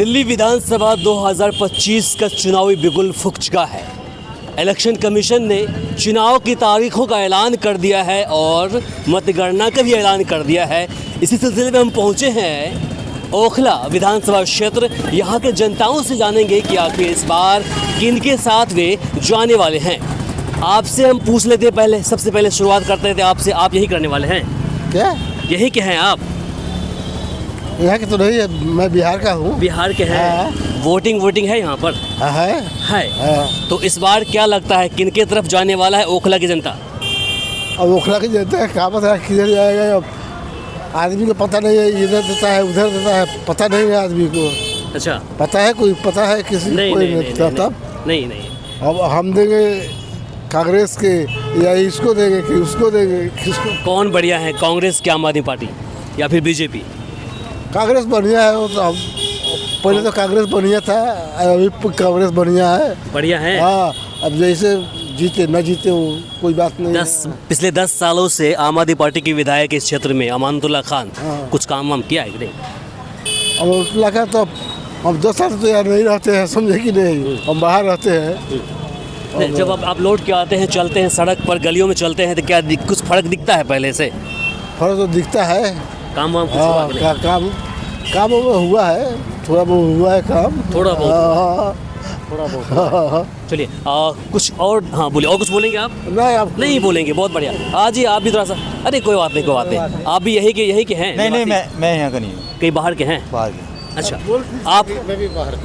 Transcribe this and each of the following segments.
दिल्ली विधानसभा 2025 का चुनावी बिगुल फूंक चुका है। इलेक्शन कमीशन ने चुनाव की तारीखों का ऐलान कर दिया है और मतगणना का भी ऐलान कर दिया है। इसी सिलसिले में हम पहुंचे हैं ओखला विधानसभा क्षेत्र। यहाँ के जनताओं से जानेंगे कि आखिर इस बार किनके साथ वे जाने वाले हैं। आपसे हम पूछ लेते हैं, पहले सबसे पहले शुरुआत करते थे आपसे। आप यही करने वाले हैं क्या? यही के हैं आप? यहाँ के तो नहीं है, मैं बिहार का हूँ। बिहार के हैं। वोटिंग है यहाँ पर? है। तो इस बार क्या लगता है किनके तरफ जाने वाला है ओखला की जनता? अब ओखला की जनता है, कहाँ पता है किधर जाएगा। अब आदमी को पता नहीं है, इधर देता है उधर देता है, पता नहीं है आदमी को। अच्छा, पता है कोई, पता है किसी नहीं, कोई नहीं, तब नहीं नहीं। अब हम देंगे कांग्रेस के या इसको देंगे कि उसको देंगे, किसको? कौन बढ़िया है, कांग्रेस की आम आदमी पार्टी या फिर बीजेपी? कांग्रेस बढ़िया है। वो तो हम पहले तो कांग्रेस बढ़िया था, अभी कांग्रेस बढ़िया है। बढ़िया है। हाँ, अब जैसे जीते न जीते वो कोई बात नहीं। पिछले 10 सालों से आम आदमी पार्टी के विधायक इस क्षेत्र में अमानतुल्लाह खान कुछ काम वाम किया है कि नहीं? अब अमानतुल्लाह खान तो हम 2 साल तो यार नहीं रहते हैं, समझे कि नहीं, हम बाहर रहते हैं। जब आप लौट के आते हैं, चलते हैं सड़क पर, गलियों में चलते हैं, तो क्या कुछ फर्क दिखता है पहले से? फर्क तो दिखता है। काम वाम काम हुआ है, थोड़ा बहुत हुआ है काम, थोड़ा बहुत। चलिए कुछ और, हाँ बोलिए। और कुछ बोलेंगे आप? नहीं, आप नहीं बोलेंगे, बहुत बढ़िया। आज ही आप भी थोड़ा सा, अरे कोई बात नहीं। आप भी यही के हैं? नहीं, मैं यहाँ का नहीं हूँ। कहीं बाहर के हैं? बाहर के। अच्छा, आप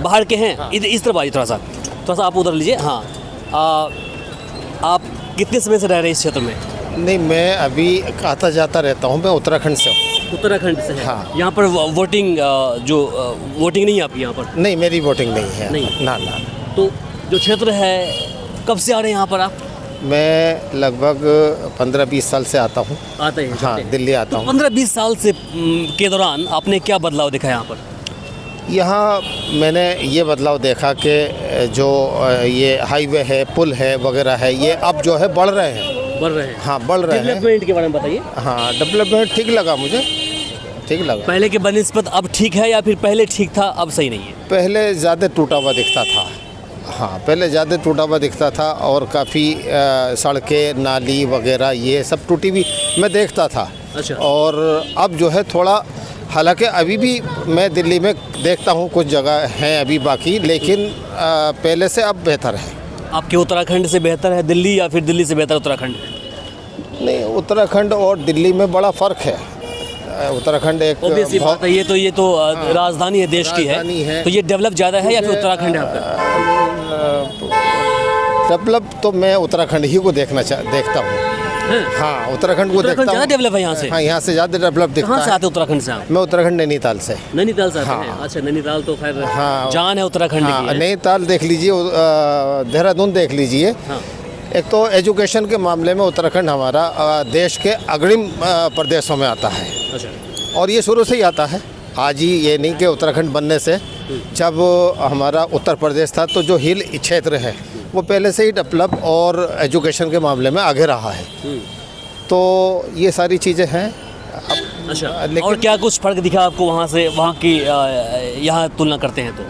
बाहर के हैं? इस तरफ आइए, थोड़ा सा आप उधर लीजिए। हाँ, आप कितने समय से रह रहे हैं इस क्षेत्र में? नहीं, मैं अभी आता जाता रहता हूँ। मैं उत्तराखंड से हूँ। उत्तराखंड से है? हाँ। यहाँ पर वोटिंग नहीं है आपकी यहाँ पर? नहीं, मेरी वोटिंग नहीं है। नहीं। ना। तो जो क्षेत्र है, कब से आ रहे हैं यहाँ पर आप? मैं लगभग 15-20 साल से आता हूँ। आते हैं? हाँ, दिल्ली आता हूँ। 15-20 साल से के दौरान आपने क्या बदलाव देखा यहाँ पर? यहाँ मैंने ये बदलाव देखा कि जो ये हाईवे है, पुल है वगैरह है, ये अब जो है बढ़ रहे हैं। हाँ, बढ़ रहे हैं। डेवलपमेंट के बारे में बताइए। हाँ, डेवलपमेंट ठीक लगा मुझे, ठीक लगा। पहले के बनिस्बत अब ठीक है या फिर पहले ठीक था अब सही नहीं है? पहले ज़्यादा टूटा हुआ दिखता था। हाँ, पहले ज़्यादा टूटा हुआ दिखता था और काफ़ी सड़कें, नाली वगैरह ये सब टूटी हुई मैं देखता था। अच्छा। और अब जो है थोड़ा, हालांकि अभी भी मैं दिल्ली में देखता हूँ कुछ जगह हैं अभी बाकी, लेकिन पहले से अब बेहतर है। आपके उत्तराखंड से बेहतर है दिल्ली या फिर दिल्ली से बेहतर उत्तराखंड? नहीं, उत्तराखंड और दिल्ली में बड़ा फ़र्क है। उत्तराखंड एक ऑब्वियसली बात है, ये तो राजधानी है देश की है। तो ये डेवलप ज़्यादा है या फिर उत्तराखंड है आपका? डेवलप तो मैं उत्तराखंड ही को देखता हूँ। हाँ, उत्तराखंड को देखता हूँ। ज़्यादा डेवलप है यहाँ से? हाँ, यहाँ से ज़्यादा डेवलप दिखता है। कहाँ से आते उत्तराखंड से आप? मैं उत्तराखंड नैनीताल से। नैनीताल से आते हैं? अच्छा, नैनीताल तो खैर हाँ, जान है उत्तराखंड की है। नैनीताल देख लीजिए, देहरादून देख लीजिए। हाँ। एक तो एजुकेशन के मामले में उत्तराखंड हमारा देश के अग्रिम प्रदेशों में आता है। अच्छा। और ये शुरू से ही आता है, आज ही ये नहीं कि उत्तराखंड बनने से। जब हमारा उत्तर प्रदेश था तो जो हिल क्षेत्र है वो पहले से ही डेवलप और एजुकेशन के मामले में आगे रहा है। तो ये सारी चीज़ें हैं। अच्छा, लेकिन और क्या कुछ फ़र्क दिखा आपको वहाँ से, वहाँ की यहाँ तुलना करते हैं तो?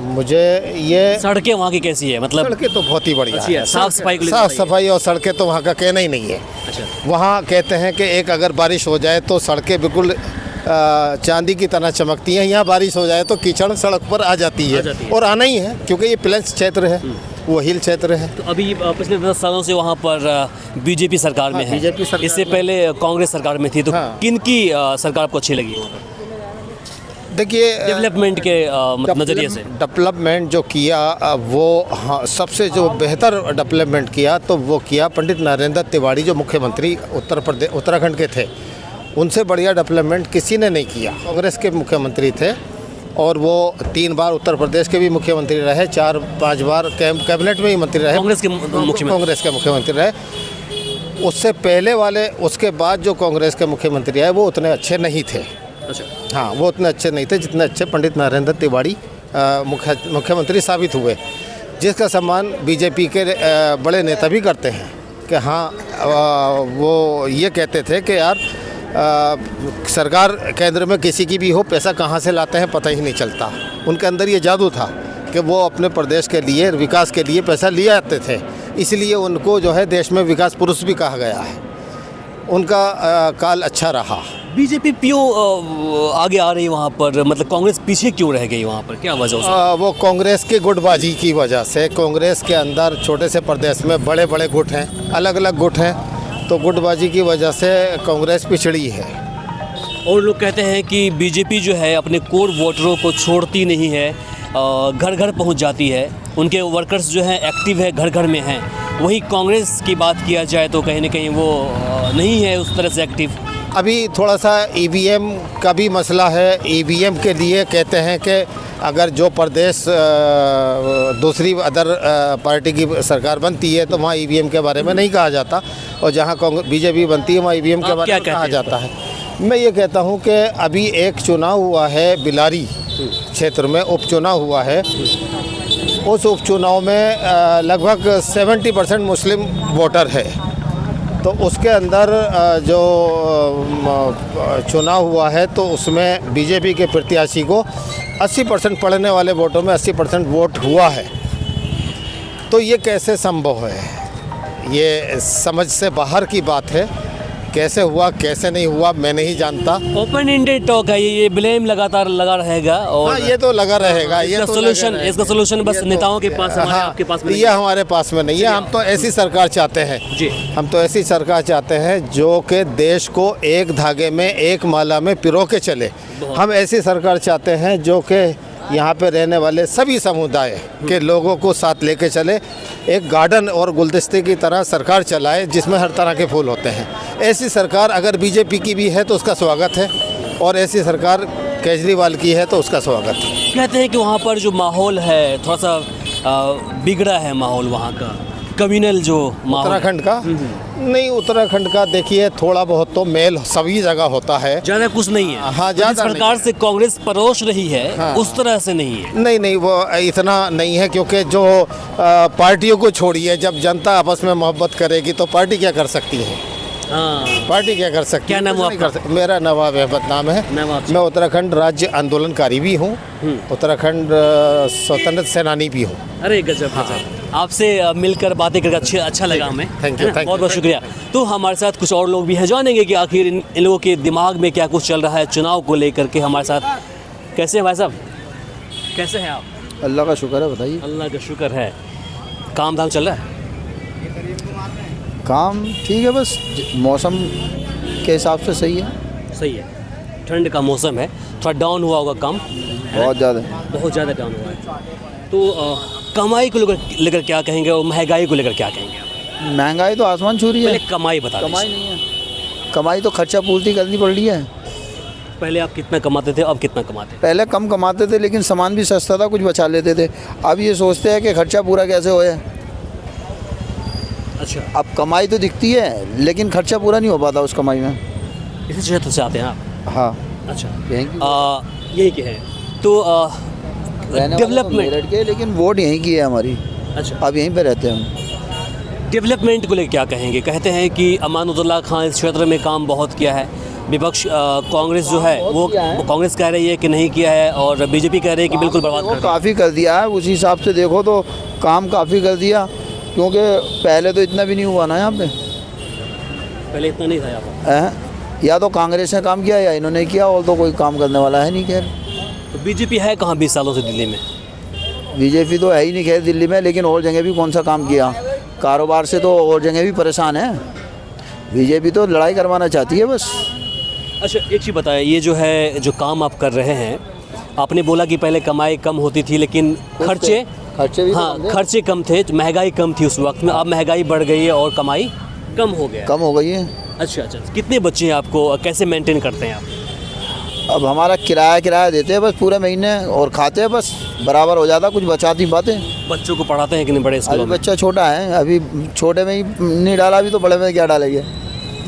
मुझे ये सड़कें वहाँ की कैसी है? मतलब सड़कें तो बहुत ही बढ़िया है। साफ सफाई साफ सफाई और सड़कें तो वहाँ का कहना ही नहीं है। अच्छा। वहाँ कहते हैं कि एक अगर बारिश हो जाए तो सड़कें बिल्कुल चांदी की तरह चमकती हैं। यहाँ बारिश हो जाए तो कीचड़ सड़क पर आ जाती है। और आना ही है क्योंकि ये प्लेन्स क्षेत्र है, वो हिल क्षेत्र है। तो अभी पिछले 10 सालों से वहाँ पर बीजेपी सरकार में है। बीजेपी सरकार, इससे पहले कांग्रेस सरकार में थी। तो किनकी सरकार आपको अच्छी लगी? देखिए, डेवलपमेंट के नज़रिए से डेवलपमेंट जो किया वो, हाँ, सबसे जो बेहतर डेवलपमेंट किया तो वो किया पंडित नरेंद्र तिवारी, जो मुख्यमंत्री उत्तराखंड के थे। उनसे बढ़िया डेवलपमेंट किसी ने नहीं किया। कांग्रेस के मुख्यमंत्री थे और वो 3 बार उत्तर प्रदेश के भी मुख्यमंत्री रहे, 4-5 बार कैबिनेट में ही मंत्री रहे। कांग्रेस के मुख्यमंत्री रहे। उससे पहले वाले, उसके बाद जो कांग्रेस के मुख्यमंत्री आए वो उतने अच्छे नहीं थे। अच्छा। हाँ, वो उतने अच्छे नहीं थे जितने अच्छे पंडित नरेंद्र तिवारी मुख्यमंत्री साबित हुए, जिसका सम्मान बीजेपी के बड़े नेता भी करते हैं। कि हाँ, वो ये कहते थे कि यार सरकार केंद्र में किसी की भी हो, पैसा कहाँ से लाते हैं पता ही नहीं चलता। उनके अंदर ये जादू था कि वो अपने प्रदेश के लिए, विकास के लिए पैसा लिए आते थे, इसलिए उनको जो है देश में विकास पुरुष भी कहा गया है। उनका काल अच्छा रहा। बीजेपी क्यों आगे आ रही है वहाँ पर, मतलब कांग्रेस पीछे क्यों रह गई वहाँ पर, क्या वजह उसकी? वो कांग्रेस की गुटबाजी की वजह से, कांग्रेस के अंदर छोटे से प्रदेश में बड़े बड़े गुट हैं, अलग अलग गुट हैं, तो गुटबाजी की वजह से कांग्रेस पिछड़ी है। और लोग कहते हैं कि बीजेपी जो है अपने कोर वोटरों को छोड़ती नहीं है, घर घर पहुंच जाती है, उनके वर्कर्स जो हैं एक्टिव है, घर घर में हैं। वहीं कांग्रेस की बात किया जाए तो कहीं ना कहीं वो नहीं है उस तरह से एक्टिव। अभी थोड़ा सा ईवीएम का भी मसला है। ईवीएम के लिए कहते हैं कि अगर जो प्रदेश दूसरी अदर पार्टी की सरकार बनती है तो वहाँ ईवीएम के बारे में नहीं कहा जाता, और जहाँ बीजेपी बनती है वहाँ ईवीएम के बारे में कहा जाता है। मैं ये कहता हूँ कि अभी एक चुनाव हुआ है बिलारी क्षेत्र में, उपचुनाव हुआ है। उस उपचुनाव में लगभग 70% मुस्लिम वोटर है। तो उसके अंदर जो चुनाव हुआ है तो उसमें बीजेपी के प्रत्याशी को 80% पड़ने वाले वोटों में 80% वोट हुआ है। तो ये कैसे संभव है? ये समझ से बाहर की बात है। कैसे हुआ कैसे नहीं हुआ मैं नहीं जानता। ओपन एंडेड टॉक है ये ब्लेम लगातार लगा रहेगा। और हाँ, ये तो लगा रहेगा। ये तो इसका सोल्यूशन बस नेताओं के पास, हाँ, आपके पास में ये हमारे पास में नहीं है। हम तो ऐसी सरकार चाहते हैं जी, हम तो ऐसी सरकार चाहते हैं जो कि देश को एक धागे में, एक माला में पिरो के चले। हम ऐसी सरकार चाहते हैं जो कि यहाँ पे रहने वाले सभी समुदाय के लोगों को साथ लेके चले, एक गार्डन और गुलदस्ते की तरह सरकार चलाए जिसमें हर तरह के फूल होते हैं। ऐसी सरकार अगर बीजेपी की भी है तो उसका स्वागत है, और ऐसी सरकार केजरीवाल की है तो उसका स्वागत है। कहते हैं कि वहाँ पर जो माहौल है थोड़ा सा बिगड़ा है, माहौल वहाँ का कम्युनल जो माहौल। उत्तराखंड का नहीं, उत्तराखंड का देखिए थोड़ा बहुत तो मेल सभी जगह होता है, ज़्यादा कुछ नहीं है। हाँ, जिस ज़्यादा प्रकार नहीं से कांग्रेस परोस रही है, हाँ, उस तरह से नहीं है। नहीं, वो इतना नहीं है, क्योंकि जो पार्टियों को छोड़िए, जब जनता आपस में मोहब्बत करेगी तो पार्टी क्या कर सकती है? हाँ, पार्टी क्या कर सकती क्या है? नाम कुछ नहीं कर सकती। मेरा नवाब अहमद नाम है। मैं उत्तराखंड राज्य आंदोलनकारी भी हूँ, उत्तराखंड स्वतंत्र सेनानी भी हूँ। अरे गजब, गजब। आपसे मिलकर बातें करके अच्छा लगा हमें। थैंक यू, बहुत बहुत शुक्रिया। तो हमारे साथ कुछ और लोग भी हैं, जानेंगे कि आखिर इन लोगों के दिमाग में क्या कुछ चल रहा है चुनाव को लेकर के। हमारे साथ कैसे हैं भाई साहब, कैसे हैं आप? अल्लाह का शुक्र है, बताइए। अल्लाह का शुक्र है। काम धाम चल रहा है? काम ठीक है, बस मौसम के हिसाब से सही है। सही है, ठंड का मौसम है, थोड़ा डाउन हुआ होगा काम, बहुत ज़्यादा। बहुत ज़्यादा डाउन हुआ है। तो कमाई को लेकर क्या कहेंगे और महंगाई को लेकर क्या कहेंगे आप? महंगाई तो आसमान छू रही है। पहले कमाई बता दीजिए। कमाई नहीं है, कमाई तो खर्चा पूर्ति करनी पड़ रही है। पहले आप कितना कमाते थे, अब कितना कमाते हैं? पहले कम कमाते थे लेकिन सामान भी सस्ता था, कुछ बचा लेते थे। अब ये सोचते हैं कि खर्चा पूरा कैसे होए। अच्छा, अब कमाई तो दिखती है लेकिन खर्चा पूरा नहीं हो पाता उस कमाई में। इसी क्षेत्र से आते हैं आप? हाँ, अच्छा, यहीं यही के हैं तो डेवलपमेंट मेरठ के, लेकिन वोट यहीं की है हमारी। अच्छा, अब यहीं पे रहते हैं हम। डेवलपमेंट को लेकर क्या कहेंगे? कहते हैं कि अमानुल्लाह खान इस क्षेत्र में काम बहुत किया है, विपक्ष कांग्रेस जो है वो कांग्रेस कह रही है कि नहीं किया है, और बीजेपी कह रही है कि बिल्कुल बर्बाद कर दिया। काफ़ी कर दिया है, उस हिसाब से देखो तो काम काफ़ी कर दिया, क्योंकि पहले तो इतना भी नहीं हुआ ना यहाँ पे। पहले इतना नहीं था यहाँ पर। या तो कांग्रेस ने काम किया या इन्होंने किया, और तो कोई काम करने वाला है नहीं। खैर, तो बीजेपी है कहाँ 20 सालों से दिल्ली में? बीजेपी तो है ही नहीं खैर दिल्ली में, लेकिन और जगह भी कौन सा काम किया? कारोबार से तो और जगह भी परेशान है। बीजेपी तो लड़ाई करवाना चाहती है बस। अच्छा, एक चीज़ बताएं, ये जो है जो काम आप कर रहे हैं, आपने बोला कि पहले कमाई कम होती थी लेकिन खर्चे भी हाँ, खर्चे कम थे, महंगाई कम थी उस वक्त में। अब महंगाई बढ़ गई है और कमाई कम हो गई है। अच्छा, कितने बच्चे हैं आपको, कैसे मेंटेन करते हैं आप? अब हमारा किराया देते हैं बस पूरे महीने, और खाते हैं बस, बराबर हो जाता, कुछ बचाती बातें। बच्चों को पढ़ाते हैं कि नहीं बड़े स्कूलों अभी में? बच्चा छोटा है, अभी छोटे में ही नहीं डाला, अभी तो बड़े में क्या डालेंगे,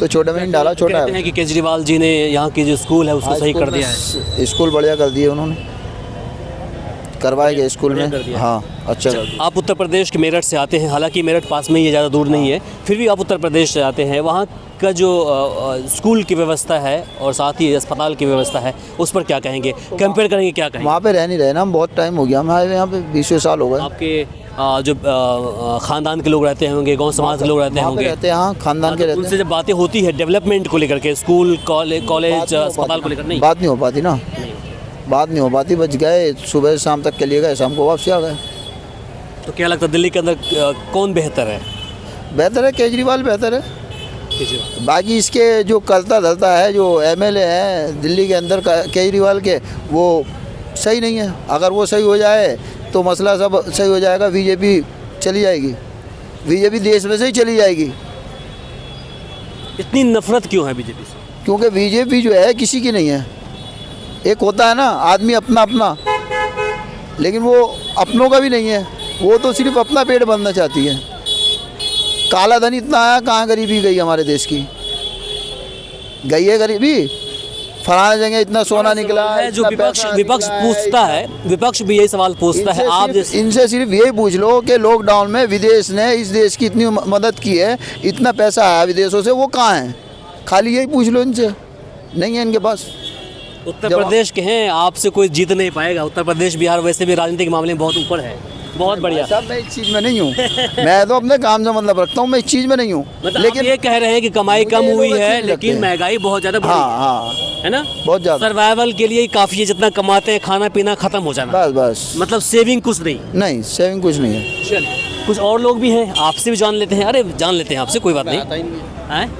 तो छोटे में नहीं डाला, छोटा कहते हैं कि केजरीवाल जी ने यहाँ की जो स्कूल है उसको सही कर दिया है। स्कूल बढ़िया कर दिए उन्होंने, करवाए गए स्कूल में। हाँ, अच्छा। आप उत्तर प्रदेश के मेरठ से आते हैं, हालांकि मेरठ पास में ही है, ज़्यादा दूर नहीं है, फिर भी आप उत्तर प्रदेश से आते हैं। वहाँ का जो स्कूल की व्यवस्था है और साथ ही अस्पताल की व्यवस्था है उस पर क्या कहेंगे, कंपेयर करेंगे क्या कहेंगे? वहाँ पे रह नहीं रहे ना हम, बहुत टाइम हो गया हमारे यहाँ पे, 20 साल हो गए। आपके जो ख़ानदान के लोग रहते होंगे, गांव समाज के लोग रहते वहाँ पे होंगे, रहते हैं, हाँ खानदान के रहते उनसे जब बातें होती है डेवलपमेंट को लेकर के, स्कूल कॉलेज अस्पताल को लेकर, नहीं बात नहीं हो पाती ना, बात नहीं हो पाती। बच गए, सुबह शाम तक के लिए गए, शाम को वापस आ गए। तो क्या लगता है दिल्ली के अंदर कौन बेहतर है? बेहतर है केजरीवाल, बेहतर है। बाकी इसके जो करता धरता है, जो एमएलए हैं दिल्ली के अंदर केजरीवाल के, वो सही नहीं है। अगर वो सही हो जाए तो मसला सब सही हो जाएगा, बीजेपी चली जाएगी, बीजेपी देश में से ही चली जाएगी। इतनी नफरत क्यों है बीजेपी से? क्योंकि बीजेपी जो है किसी की नहीं है। एक होता है ना आदमी अपना अपना, लेकिन वो अपनों का भी नहीं है, वो तो सिर्फ अपना पेट भरना चाहती है। काला धन इतना आया, कहाँ गरीबी गई हमारे देश की? गई है गरीबी? फलाना जगह इतना सोना निकला है जो इतना विपक्ष पैसा विपक्ष निकला पूछता है, विपक्ष भी यही सवाल पूछता है। आप इनसे सिर्फ यही पूछ लो कि लॉकडाउन में विदेश ने इस देश की इतनी मदद की है, इतना पैसा आया विदेशों से, वो कहाँ है? खाली यही पूछ लो इनसे, नहीं है इनके पास। उत्तर प्रदेश के हैं, आपसे कोई जीत नहीं पाएगा। उत्तर प्रदेश बिहार वैसे भी राजनीतिक मामले में बहुत ऊपर है, बहुत बढ़िया। साहब मैं इस चीज़ में नहीं हूँ, मैं तो अपने काम से मतलब रखता हूँ, मैं इस चीज़ में नहीं हूँ। मतलब लेकिन ये कह रहे हैं कि कमाई कम मुझे हुई लोग है अच्छे नहीं लेकिन लगते। महंगाई बहुत ज़्यादा बढ़ी हाँ हाँ, है ना, बहुत ज़्यादा। सर्वाइवल के लिए ही काफ़ी है, जितना कमाते हैं खाना पीना खत्म हो जाना, बस बस, मतलब सेविंग कुछ नहीं। नहीं सेविंग कुछ नहीं है। चलिए कुछ और लोग भी हैं, आपसे भी जान लेते हैं। अरे जान लेते हैं आपसे, कोई बात नहीं। हैं?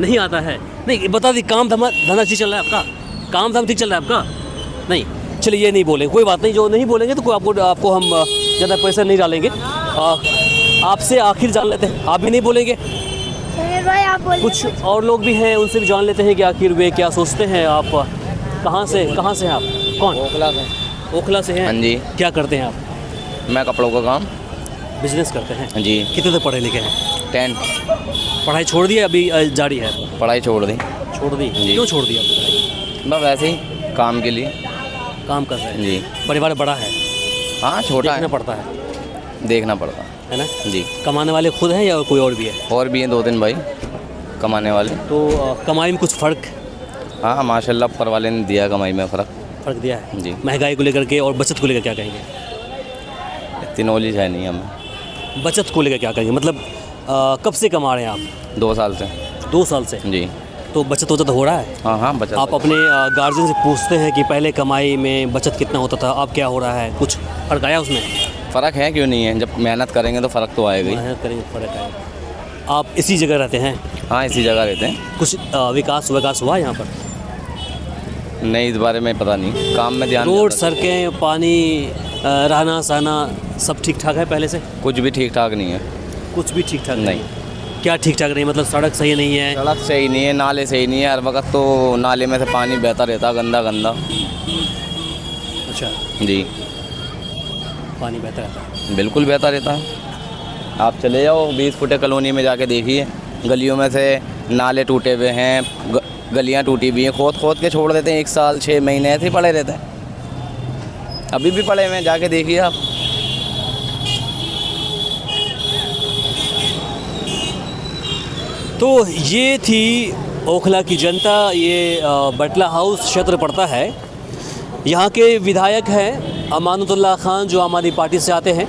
नहीं आता है? नहीं बता दी, काम धंधा ठीक चल रहा है आपका? काम धाम ठीक चल रहा है आपका? नहीं, चलिए ये नहीं बोले, कोई बात नहीं। जो नहीं बोलेंगे तो कोई आपको हम ज़्यादा प्रेशर नहीं डालेंगे। आपसे आखिर जान लेते हैं, आप भी नहीं बोलेंगे? भाई आप बोलिए। कुछ और लोग भी हैं, उनसे भी जान लेते हैं कि आखिर वे क्या सोचते हैं। आप कहाँ से हैं आप? कौन? ओखला से। ओखला से हैं? हाँ जी। क्या करते हैं आप? मैं कपड़ों का काम। बिजनेस करते हैं? हाँ जी। कितने तक पढ़े लिखे हैं? 10 पढ़ाई छोड़ दी अभी जारी है? पढ़ाई छोड़ दी। छोड़ दी? जी। क्यों छोड़ दी आपने पढ़ाई? बस वैसे ही काम के लिए। काम कर रहे हैं? जी। परिवार बड़ा है? हाँ छोटा देखना है, पड़ता है देखना पड़ता है ना? जी। कमाने वाले खुद हैं या कोई और भी है? और भी हैं 2-3 भाई कमाने वाले। तो कमाई में कुछ फ़र्क हाँ माशाल्लाह ऊपर वाले ने दिया कमाई में फ़र्क। दिया है जी। महंगाई को लेकर के और बचत को लेकर क्या कहेंगे? इतनी नॉलेज है नहीं हमें। बचत को लेकर क्या कहेंगे, मतलब कब से कमा रहे हैं आप? 2 साल से। 2 साल से? जी। तो बचत हो रहा है? हाँ हाँ बचत। आप अपने गार्जियन से पूछते हैं कि पहले कमाई में बचत कितना होता था, अब क्या हो रहा है? कुछ फ़र्क आया उसमें? फ़र्क है, क्यों नहीं है, जब मेहनत करेंगे तो फ़र्क तो आएगा ही। मेहनत करेंगे फ़र्क आएगा। आप इसी जगह रहते हैं? हाँ इसी जगह रहते हैं। कुछ विकास हुआ यहाँ पर? नहीं इस बारे में पता नहीं, काम में ध्यान रोड देता था। सड़कें पानी रहना सहना सब ठीक ठाक है पहले से? कुछ भी ठीक ठाक नहीं है। कुछ भी ठीक ठाक नहीं। क्या ठीक ठाक नहीं, मतलब सड़क सही नहीं है? सड़क सही नहीं है, नाले सही नहीं है, हर वक्त तो नाले में से पानी बहता रहता है, गंदा गंदा। अच्छा, जी पानी बहता रहता है? बिल्कुल बहता रहता है। आप चले जाओ 20 फुटे कॉलोनी में जाके देखिए, गलियों में से नाले टूटे हुए हैं, गलियां टूटी हुई हैं, खोद खोद के छोड़ देते हैं। 1 साल 6 महीने ऐसे ही पड़े रहते हैं, अभी भी पड़े हुए हैं, जाके देखिए आप। तो ये थी ओखला की जनता। ये बटला हाउस क्षेत्र पड़ता है। यहाँ के विधायक हैं अमानुतुल्लाह खान, जो आम आदमी पार्टी से आते हैं।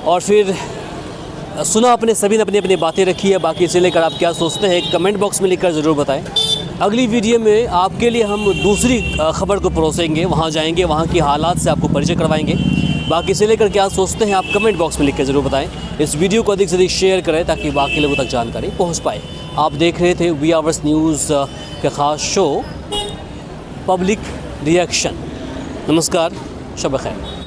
और फिर सुना आपने, सभी ने अपनी अपनी बातें रखी है। बाकी इसे लेकर आप क्या सोचते हैं कमेंट बॉक्स में लिखकर ज़रूर बताएं। अगली वीडियो में आपके लिए हम दूसरी खबर को परोसेंगे, वहाँ जाएंगे, वहाँ की हालात से आपको परिचय करवाएंगे। बाकी इसे लेकर क्या सोचते हैं आप कमेंट बॉक्स में लिख कर ज़रूर बताएं। इस वीडियो को अधिक से अधिक शेयर करें ताकि बाकी लोगों तक जानकारी पहुँच पाए। आप देख रहे थे वी आवर्स न्यूज़ का ख़ास शो पब्लिक रिएक्शन। नमस्कार, शब खैर।